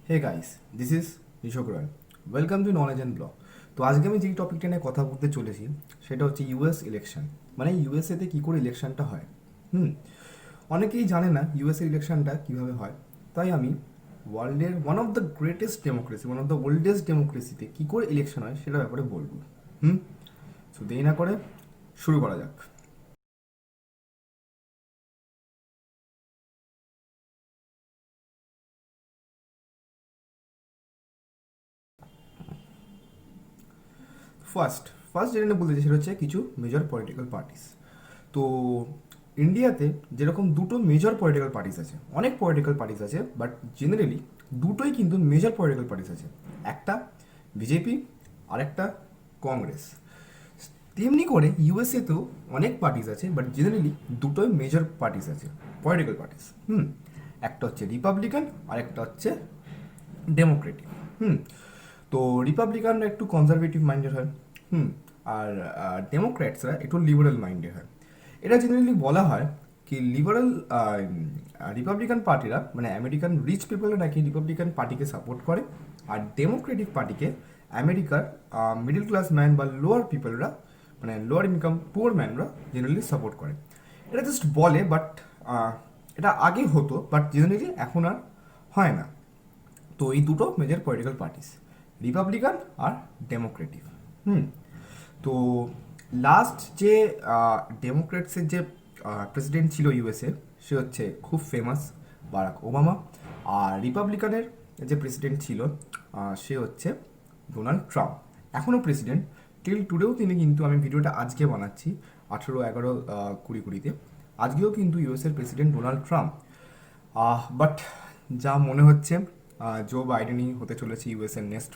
Hey guys, this is Rishabh Roy. Welcome to knowledge and blog. তো আজকে আমি যেই টপিকটা নিয়ে কথা বলতে চলেছি সেটা হচ্ছে ইউএস ইলেকশন, মানে ইউএসএতে কী করে ইলেকশনটা হয়। হুম অনেকেই জানে না ইউএসএ ইলেকশনটা কীভাবে হয়, তাই আমি ওয়ার্ল্ডের one of the greatest democracy, one of the oldest ডেমোক্রেসিতে কী করে ইলেকশন হয় সেটার ব্যাপারে বলবো। হুম সো দেরি না করে শুরু করা যাক। ফার্স্ট ফার্স্ট যেটা নিয়ে বলতে চাই সেটা হচ্ছে কিছু মেজর পলিটিক্যাল পার্টিস। তো ইন্ডিয়াতে যেরকম দুটো মেজর পলিটিক্যাল পার্টিস আছে, অনেক পলিটিক্যাল পার্টিস আছে, বাট জেনারেলি দুটোই কিন্তু মেজর পলিটিক্যাল পার্টিস আছে। একটা বিজেপি আর একটা কংগ্রেস। তেমনি করে ইউএসএতেও অনেক পার্টিস আছে, বাট জেনারেলি দুটোই মেজর পার্টিস আছে, পলিটিক্যাল পার্টিস। একটা হচ্ছে রিপাবলিকান আর একটা হচ্ছে ডেমোক্রেটিক। হুম তো রিপাবলিকানরা একটু কনজারভেটিভ মাইন্ডেড হয়। হুম আর ডেমোক্র্যাটসরা একটু লিবারেল মাইন্ডেড হয়। এটা জেনারেলি বলা হয় কি লিবারেল রিপাবলিকান পার্টিরা, মানে আমেরিকান রিচ পিপলরা নাকি রিপাবলিকান পার্টিকে সাপোর্ট করে, আর ডেমোক্রেটিক পার্টিকে আমেরিকার মিডল ক্লাস ম্যান বা লোয়ার পিপলরা, মানে লোয়ার ইনকাম পুয়ার ম্যানরা জেনারেলি সাপোর্ট করে। এটা জাস্ট বলে, বাট এটা আগে হতো, বাট জেনারেলি এখন আর হয় না। তো এই দুটো মেজর পলিটিক্যাল পার্টিস, রিপাবলিকান আর ডেমোক্রেটিক। হুম তো লাস্ট যে ডেমোক্রেটসের যে প্রেসিডেন্ট ছিল ইউএসএ, সে হচ্ছে খুব ফেমাস বারাক ওবামা। আর রিপাবলিকানের যে প্রেসিডেন্ট ছিল সে হচ্ছে ডোনাল্ড ট্রাম্প, এখনও প্রেসিডেন্ট টিল টুডেও তিনি, কিন্তু আমি ভিডিওটা আজকে বানাচ্ছি 18/11/2020-তে, আজকেও কিন্তু ইউএসএর প্রেসিডেন্ট ডোনাল্ড ট্রাম্প। বাট যা মনে হচ্ছে জো বাইডেনই হতে চলেছে ইউএসএর নেক্সট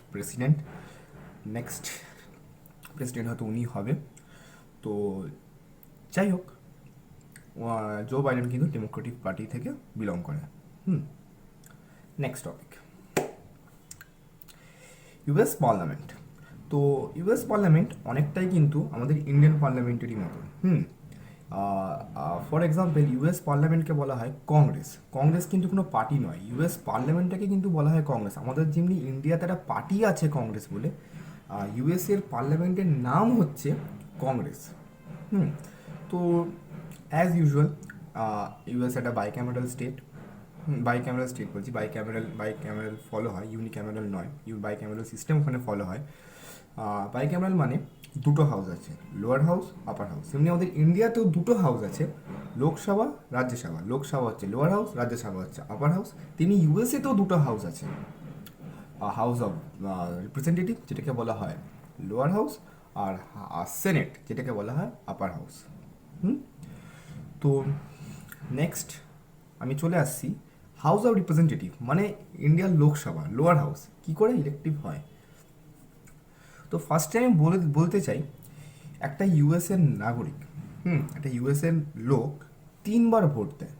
প্রেসিডেন্ট হয়তো উনি হবে। তো যাই হোক, জো বাইডেন কিন্তু ডেমোক্রেটিক পার্টি থেকে বিলং করে। হুম নেক্সট টপিক, ইউএস পার্লামেন্ট। তো ইউএস পার্লামেন্ট অনেকটাই কিন্তু আমাদের ইন্ডিয়ান পার্লামেন্টেরই মতো। ফর এক্সাম্পল, ইউএস পার্লামেন্টকে বলা হয় কংগ্রেস। কংগ্রেস কিন্তু কোনো পার্টি নয়, ইউএস পার্লামেন্টটাকে কিন্তু বলা হয় কংগ্রেস। আমাদের যেমনি ইন্ডিয়াতে একটা পার্টি আছে কংগ্রেস বলে, ইউএসের পার্লামেন্টের নাম হচ্ছে কংগ্রেস। হুম তো অ্যাজ ইউজুয়াল, ইউএস একটা বাইক্যামেরাল স্টেট। বাইক্যামেরাল স্টেট বলছি, বাইক্যামেরাল ফলো হয়, ইউনিক্যামেরাল নয়, বাইক্যামেরাল সিস্টেম ওখানে ফলো হয়। বাইক্যামেরাল মানে দুটো হাউস আছে, লোয়ার হাউস আপার হাউস। এমনি আমাদের ইন্ডিয়াতেও দুটো হাউস আছে, লোকসভা রাজ্যসভা। লোকসভা হচ্ছে লোয়ার হাউস, রাজ্যসভা হচ্ছে আপার হাউস। তেমনি ইউএসএতেও দুটো হাউস আছে, হাউস অফ রিপ্রেজেন্টেটিভ যেটাকে বলা হয় লোয়ার হাউস, আর সেনেট যেটাকে বলা হয় আপার হাউস। হুম তো নেক্সট আমি চলে আসছি হাউস অফ রিপ্রেজেন্টেটিভ, মানে ইন্ডিয়ার লোকসভা, লোয়ার হাউস কী করে ইলেকটিভ হয়। তো ফার্স্টে আমি বলতে চাই, একটা ইউএসএর নাগরিক, একটা ইউএসএর লোক 3বার ভোট দেয়,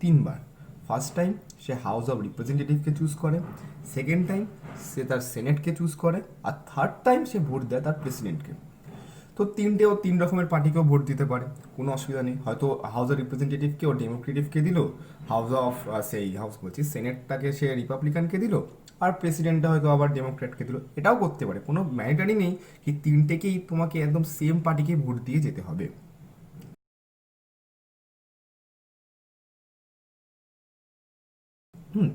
3বার। ফার্স্ট টাইম সে হাউস অফ রিপ্রেজেন্টেটিভকে চুজ করে, সেকেন্ড টাইম সে তার সেনেটকে চুজ করে, আর থার্ড টাইম সে ভোট দেয় তার প্রেসিডেন্টকে। তো তিনটেও তিন রকমের পার্টিকেও ভোট দিতে পারে, কোনো অসুবিধা নেই। হয়তো হাউস অফ রিপ্রেজেন্টেটিভকে ও ডেমোক্রেটিভকে দিল, হাউস অফ সেই হাউস বলছি সেনেটটাকে সে রিপাবলিকানকে দিল, আর প্রেসিডেন্টটা হয়তো আবার ডেমোক্র্যাটকে দিল। এটাও করতে পারে, কোনো ম্যান্ডেটারি নেই কি তিনটেকেই তোমাকে একদম সেম পার্টিকে ভোট দিয়ে যেতে হবে। হুম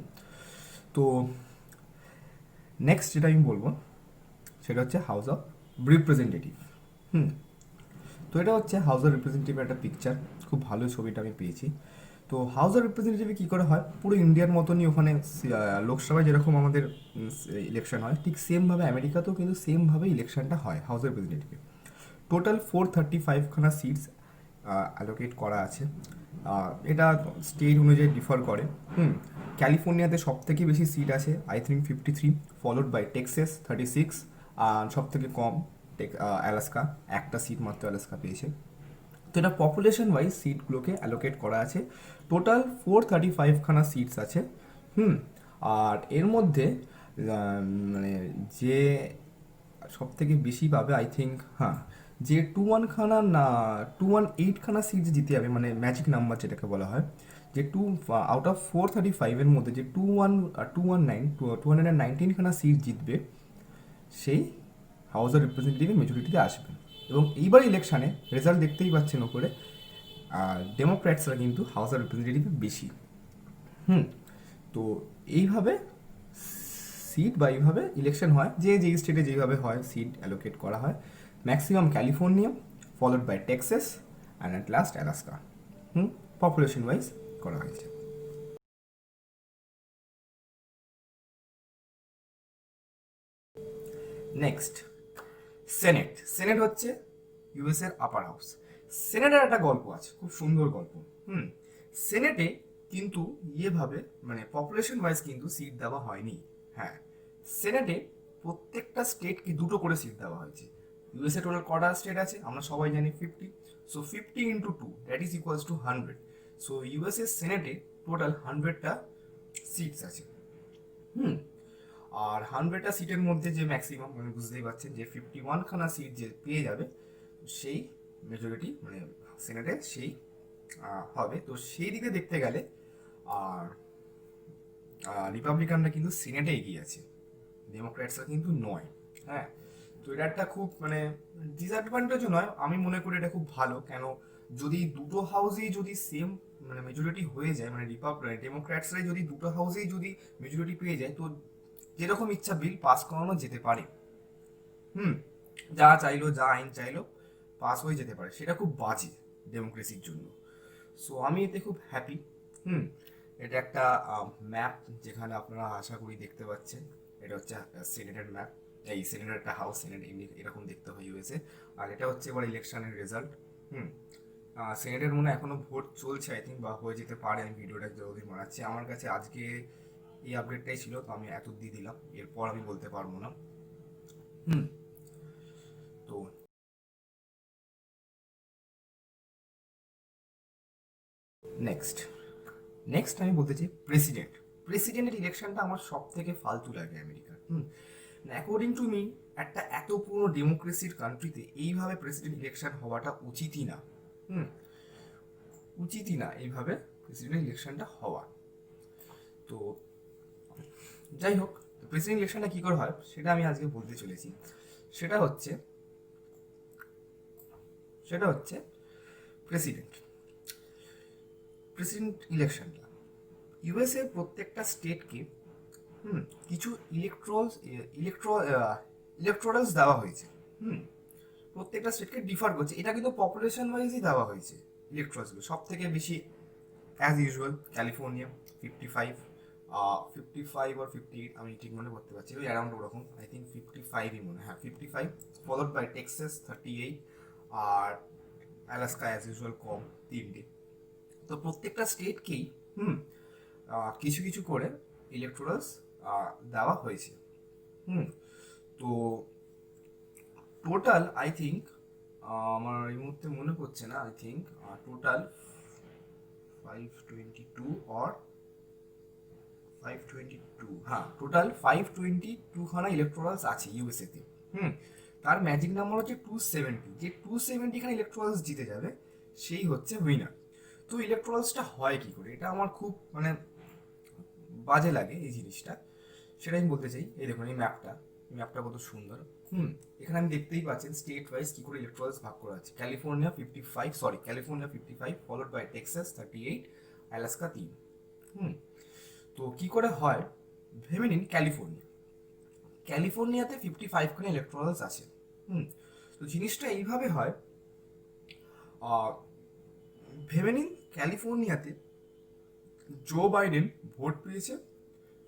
তো নেক্সট যেটা আমি বলবো সেটা হচ্ছে হাউস অফ রিপ্রেজেন্টেটিভ। হুম তো এটা হচ্ছে হাউস অফ রিপ্রেজেন্টেটিভের একটা পিকচার, খুব ভালো ছবিটা আমি পেয়েছি। তো হাউস অফ রিপ্রেজেন্টেটিভে কী করে হয়, পুরো ইন্ডিয়ার মতনই ওখানে লোকসভায় যেরকম আমাদের ইলেকশন হয়, ঠিক সেমভাবে আমেরিকাতেও কিন্তু সেমভাবে ইলেকশনটা হয় হাউস অফ রিপ্রেজেন্টেটিভে। টোটাল 435খানা সিটস অ্যালোকেট করা আছে। এটা স্টেট অনুযায়ী ডিফার করে। ক্যালিফোর্নিয়াতে সব থেকে বেশি সিট আছে, I think 53, followed by Texas 36, আর সব থেকে কম অ্যালাস্কা, একটা সিট মাত্র অ্যালাস্কা পেয়েছে। তো এটা পপুলেশন ওয়াইজ সিটগুলোকে অ্যালোকেট করা আছে। টোটাল 435খানা সিটস আছে। হুম আর এর মধ্যে মানে যে সব থেকে বেশি পাবে, আই থিঙ্ক, হ্যাঁ, যে 218 খানা সিট জিতে যাবে, মানে ম্যাজিক নাম্বার যেটাকে বলা হয়, যে আউট অফ 435-এর মধ্যে যে 219 খানা সিট জিতবে, সেই হাউস অফ রিপ্রেজেন্টেটিভের মেজরিটিতে আসবে। এবং এইবার ইলেকশানে রেজাল্ট দেখতেই পাচ্ছেন ওপরে, ডেমোক্র্যাটসরা কিন্তু হাউস অফ রিপ্রেজেন্টেটিভ বেশি। হুম। তো এইভাবে সিট বা এইভাবে ইলেকশন হয়, যে যেই স্টেটে যেইভাবে হয় সিট অ্যালোকেট করা হয়। Maximum California, followed by Texas and at last Alaska. Population wise করা হয়েছে। Next, senate. সেনেট হচ্ছে ইউএস এর আপার হাউস। সেনেটের একটা গল্প আছে, খুব সুন্দর গল্প। হুম। সেনেটে কিন্তু ইয়েভাবে মানে পপুলেশন ওয়াইজ কিন্তু সিট দেওয়া হয়নি। হ্যাঁ, সেনেটে প্রত্যেকটা স্টেটকে দুটো করে সিট দেওয়া হয়েছে। ইউএসএ টোটাল কটা স্টেট আছে আমরা সবাই জানি 50। So 50 into 2 that is equals to 100। So USA সেনেটে টোটাল 100টা সিটস আছে। হুম। আর 100টা সিটের মধ্যে যে ম্যাক্সিমাম, মানে বুঝতেই পারছেন যে 51 খানা সিট যে পেয়ে যাবে, সেই মেজরিটি মানে সেনেটে সেই হবে। তো সেই দিকে দেখতে গেলে আর রিপাবলিকানরা কিন্তু সিনেটে এগিয়ে আছে, ডেমোক্র্যাটসরা কিন্তু নয়। হ্যাঁ। তো এটা একটা খুব মানে ডিসঅ্যাডভান্টেজও নয়, আমি মনে করি এটা খুব ভালো। কেন, যদি দুটো হাউসেই যদি সেম মানে মেজরিটি হয়ে যায়, মানে ডেমোক্র্যাটসরাই যদি দুটো হাউসেই যদি মেজরিটি পেয়ে যায়, তো যেরকম ইচ্ছা বিল পাস করানো যেতে পারে। হুম। যা চাইলো, যা আইন চাইলো পাস হয়ে যেতে পারে, সেটা খুব বাজে ডেমোক্রেসির জন্য। সো আমি এতে খুব হ্যাপি। হুম। এটা একটা ম্যাপ, যেখানে আপনারা আশা করি দেখতে পাচ্ছেন, এটা হচ্ছে সিনেটের ম্যাপ। এই সিনেটের একটা হাউস, সিনেট এমনি এরকম দেখতে হয় ইউএসএ। আর এটা হচ্ছে এবার ইলেকশনের রেজাল্ট। হুম। সিনেটের মনে হয় এখনো ভোট চলছে, আই থিঙ্ক, বা হয়ে যেতে পারে। আমি ভিডিওটা যতদিন বানাচ্ছি, আমার কাছে আজকে এই আপডেটটাই ছিল, তো আমি এত দিয়ে দিলাম, এরপর আমি বলতে পারবো না। হুম। তো নেক্সট, আমি বলতে চাই প্রেসিডেন্ট। প্রেসিডেন্টের ইলেকশনটা আমার সব থেকে ফালতু লাগে আমেরিকার। অ্যাকর্ডিং টু মি, একটা এত পুরনো ডেমোক্রেসির কান্ট্রিতে এইভাবে প্রেসিডেন্ট ইলেকশন হওয়াটা উচিতই না। হুম। উচিতই না এইভাবে প্রেসিডেন্ট ইলেকশনটা হওয়া। তো যাই হোক, প্রেসিডেন্ট ইলেকশনটা কী করে হয় সেটা আমি আজকে বলতে চলেছি। সেটা হচ্ছে প্রেসিডেন্ট ইলেকশনটা ইউএসএ প্রত্যেকটা স্টেটকে কিছু ইলেকট্রোরালস দেওয়া হয়েছে। হুম। প্রত্যেকটা স্টেটকে ডিফার করছে, এটা কিন্তু পপুলেশন ওয়াইজই দেওয়া হয়েছে। ইলেকট্রোরালসগুলো সব থেকে বেশি অ্যাজ ইউজুয়াল ক্যালিফোর্নিয়া 55, 55 আর 58, আমি ঠিক মনে করতে পারছি, ওই অ্যারাউন্ড ওরকম, আই থিঙ্ক 55ই মনে হয়, হ্যাঁ 55, ফলোড বাই টেক্সাস 38, আর অ্যালাস্কা অ্যাজ ইউজুয়াল কম, 3টে। তো প্রত্যেকটা স্টেটকেই কিছু কিছু করে ইলেকট্রোরালস দেওয়া হয়েছে। হুম। তো টোটাল আই থিঙ্ক, আমার এই মুহূর্তে মনে পড়ছে না, আই থিঙ্ক টোটাল 522 অর 522, হ্যাঁ টোটাল 522 খানা ইলেকট্রোরালস আছে ইউএসএতে। হুম। তার ম্যাজিক নাম্বার হচ্ছে 270। যে 270 খানা ইলেকট্রোরালস জিতে যাবে, সেই হচ্ছে উইনার। তো ইলেকট্রোরালসটা হয় কি করে, এটা আমার খুব মানে বাজে লাগে এই জিনিসটা, সেটা আমি বলতে চাই। এই দেখুন এই ম্যাপটা কত সুন্দর। এখানে আমি দেখতেই পাচ্ছেন স্টেট ওয়াইজ কি করে ইলেকট্রোরালস ভাগ করা আছে। California 55, followed by Texas 38, Alaska 3। Hmm. তো কি করে হয় ভেবে নিন, ক্যালিফোর্নিয়াতে 55 খানা ইলেকট্রোরালস আছে। তো জিনিসটা এইভাবে হয়, ভেবে নিন ক্যালিফোর্নিয়াতে জো বাইডেন ভোট পেয়েছে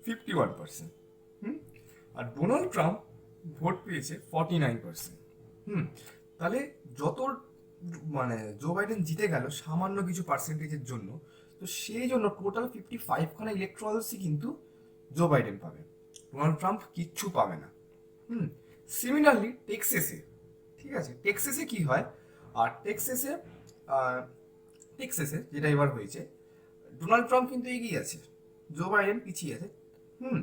51%। আর ডোনাল্ড ট্রাম্প ভোট পেয়েছে 49%। তাহলে যত মানে জো বাইডেন জিতে গেল সামান্য কিছু পার্সেন্টেজের জন্য, তো সেই জন্য টোটাল 55 খানা ইলেকট্রালসই কিন্তু জো বাইডেন পাবে, ডোনাল্ড ট্রাম্প কিচ্ছু পাবে না। সিমিলারলি টেক্সাসে, ঠিক আছে, টেক্সাসে কি হয়, আর টেক্সাসে যেটা এবার হয়েছে, ডোনাল্ড ট্রাম্প কিন্তু এগিয়ে আছে, জো বাইডেন পিছিয়ে আছে। হুম।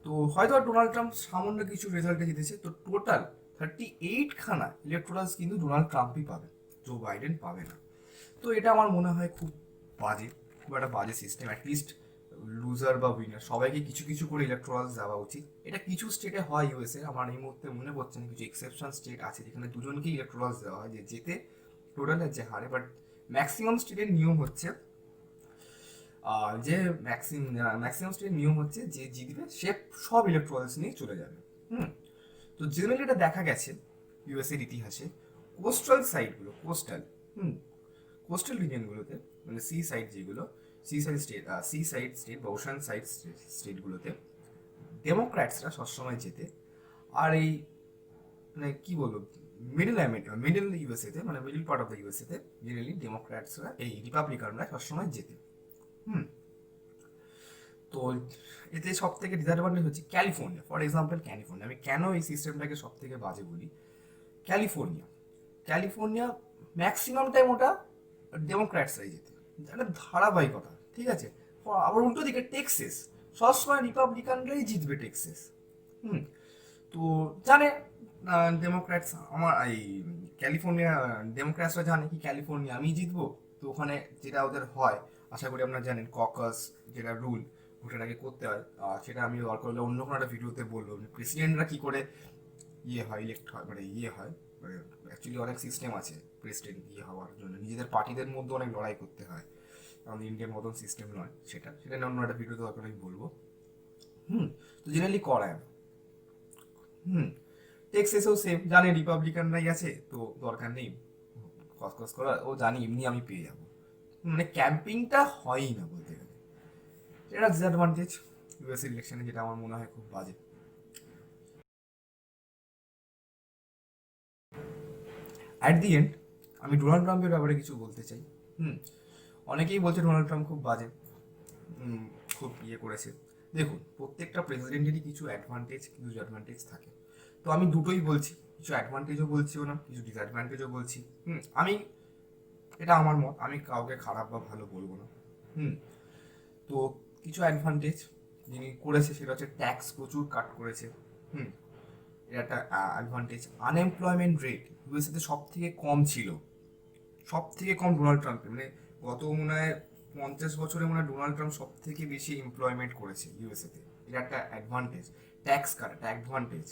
তো হয়তো ডোনাল্ড ট্রাম্প সামান্য কিছু রেজাল্টে জিতেছে, তো টোটাল 38খানা ইলেকট্রালস কিন্তু ডোনাল্ড ট্রাম্পই পাবে, জো বাইডেন পাবে না। তো এটা আমার মনে হয় খুব বাজে, খুব একটা বাজে সিস্টেম। অ্যাটলিস্ট লুজার বা উইনার সবাইকে কিছু কিছু করে ইলেকট্রালস দেওয়া উচিত। এটা কিছু স্টেটে হয় ইউএসএ, আমার এই মুহূর্তে মনে পড়ছে না, কিছু এক্সেপশন স্টেট আছে যেখানে দুজনকেই ইলেকট্রালস দেওয়া হয়, যে যেতে টোটালের যে হারে। বাট ম্যাক্সিমাম স্টেটের নিয়ম হচ্ছে যে ম্যাক্সিমাম স্টেটের নিয়ম হচ্ছে যে জিতবে সে সব ইলেকট্রালস নিয়ে চলে যাবে। হুম। তো জেনারেলি এটা দেখা গেছে ইউএসএর ইতিহাসে, কোস্টাল সাইডগুলো, কোস্টাল রিজিয়নগুলোতে, মানে সি সাইড যেগুলো, সি সাইড স্টেট বা ওশান সাইড স্টেটগুলোতে ডেমোক্র্যাটসরা সবসময় জেতে। আর এই মানে কি বলবো, মিডল ইউএসএতে, মানে মিডল পার্ট অফ দ্য ইউএসএতে জেনারেলি ডেমোক্র্যাটসরা, এই রিপাবলিকানরা সবসময় জেতে। হুম। তো এতে সব থেকে ডিসঅ্যাডভান্টেজ হচ্ছে ক্যালিফোর্নিয়া, ফর এক্সাম্পল ক্যালিফোর্নিয়া। আমি কেন এই সিস্টেমটাকে সব থেকে বাজে বলি, ক্যালিফোর্নিয়া ম্যাক্সিমাম টাইম ওটা ডেমোক্র্যাটসরাই যেতে, একটা ধারাবাহিকতা, ঠিক আছে। আবার উল্টো দিকে টেক্সাস সবসময় রিপাবলিকানরাই জিতবে টেক্সাস। হুম। তো জানে ডেমোক্র্যাটস, আমার এই ক্যালিফোর্নিয়া ডেমোক্র্যাটসরা জানে কি ক্যালিফোর্নিয়া আমি জিতবো। তো ওখানে যেটা ওদের হয়, আশা করি আপনারা জানেন, ককাস যেটা রুল ভোটের আগে করতে হয়, সেটা আমি দরকার হলে অন্য কোনো একটা ভিডিওতে বলবো। প্রেসিডেন্টরা কি করে ইলেক্ট হয়, মানে হয়, মানে অ্যাকচুয়ালি অনেক সিস্টেম আছে প্রেসিডেন্ট হওয়ার জন্য, নিজেদের পার্টিদের মধ্যে অনেক লড়াই করতে হয়, আমাদের ইন্ডিয়ান মতন সিস্টেম নয় সেটা, অন্য একটা ভিডিওতে দরকার আমি বলবো। তো জেনারেলি করায় না। টেক্সাসেও সেম, জানে রিপাবলিকানরাই আছে, তো দরকার নেই কসকস করা, ও জানি এমনি আমি পেয়ে যাবো। মানে ক্যাম্পিংটা হয়ই না বলতে গেলে, এটা ডিসঅ্যাডভান্টেজ ইউএস ইলেকশনে, যেটা আমার মনে হয় খুব বাজে। অ্যাট দি এন্ড আমি ডোনাল্ড ট্রাম্পের ব্যাপারে কিছু বলতে চাই। অনেকেই বলছে ডোনাল্ড ট্রাম্প খুব বাজে, খুব করেছে। দেখুন, প্রত্যেকটা প্রেসিডেন্টেরই কিছু অ্যাডভান্টেজ, কিছু ডিসঅ্যাডভান্টেজ থাকে। তো আমি দুটোই বলছি, কিছু অ্যাডভান্টেজও বলছিও না, কিছু ডিসঅ্যাডভান্টেজও বলছি। আমি, এটা আমার মত, আমি কাউকে খারাপ বা ভালো বলবো না। তো কিছু অ্যাডভান্টেজ যিনি করেছে সেটা হচ্ছে ট্যাক্স প্রচুর কাট করেছে। এটা একটা অ্যাডভান্টেজ। আনএমপ্লয়মেন্ট রেট ইউএসএতে সব থেকে কম ছিল, সব থেকে কম ডোনাল্ড ট্রাম্পের, মানে গত মনে হয় 50 বছরে মনে হয় ডোনাল্ড ট্রাম্প সব থেকে বেশি এমপ্লয়মেন্ট করেছে ইউএসএতে। এটা একটা অ্যাডভান্টেজ। ট্যাক্স কাট একটা অ্যাডভান্টেজ।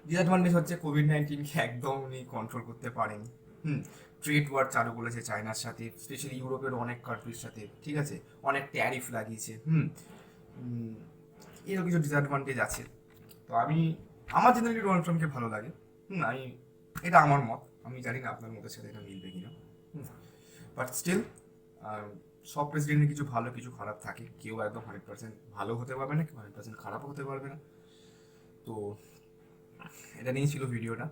ডিসঅ্যাডভান্টেজ হচ্ছে কোভিড-19কে একদম উনি কন্ট্রোল করতে পারেনি। ট্রেড ওয়ার চালু করেছে চায়নার সাথে, স্পেশালি ইউরোপের অনেক কান্ট্রির সাথে, ঠিক আছে, অনেক ট্যারিফ লাগিয়েছে। এরও কিছু ডিসঅ্যাডভান্টেজ আছে। তো আমার জেনারেলি ডোনাল্ড ট্রাম্পকে ভালো লাগে। আমি, এটা আমার মত, আমি জানি না আপনার মতের সাথে এটা মিলবে কিনা। বাট স্টিল সব প্রেসিডেন্টের কিছু ভালো কিছু খারাপ থাকে, কেউ একদম 100% ভালো হতে পারবে না, কেউ 100% খারাপও হতে পারবে না। তো এটা নিয়েই ছিল ভিডিওটা।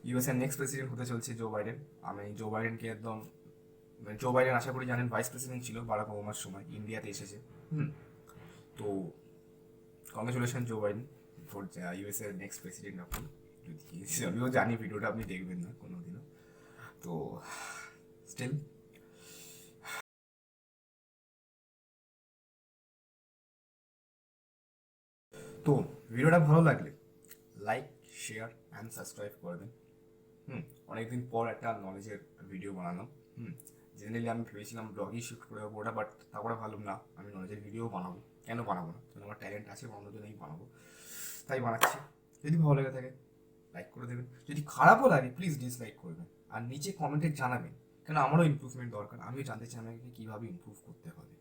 ইউএসএর নেক্সট প্রেসিডেন্ট হতে চলছে জো বাইডেন। আমি জো বাইডেনকে একদম, জো বাইডেন আশা করি জানেন ভাইস প্রেসিডেন্ট ছিল বারাক ওবামার সময়, ইন্ডিয়াতে এসেছে। তো congratulation Joe Biden for US এর নেক্সট প্রেসিডেন্ট। আপনি যদি, আমিও জানি ভিডিওটা আপনি দেখবেন না কোনোদিনও, তো স্টিল তো ভিডিওটা ভালো লাগলে লাইক, শেয়ার অ্যান্ড সাবস্ক্রাইব করবেন। অনেকদিন পর একটা নলেজের ভিডিও বানালাম। জেনারেলি আমি ভেবেছিলাম ব্লগই শিফট করে দেবো ওটা, বাট তারপরে ভাবলাম না, আমি নলেজের ভিডিও বানাবো, কেন বানাবো না, কারণ আমার ট্যালেন্ট আছে, অন্য জন্যই বানাবো, তাই বানাচ্ছি। যদি ভালো লেগে থাকে লাইক করে দেবেন, যদি খারাপও লাগে প্লিজ ডিসলাইক করবেন, আর নিচে কমেন্টে জানাবেন, কেন আমারও ইমপ্রুভমেন্ট দরকার, আমিও জানতে চাই আমাকে কীভাবে ইমপ্রুভ করতে হবে।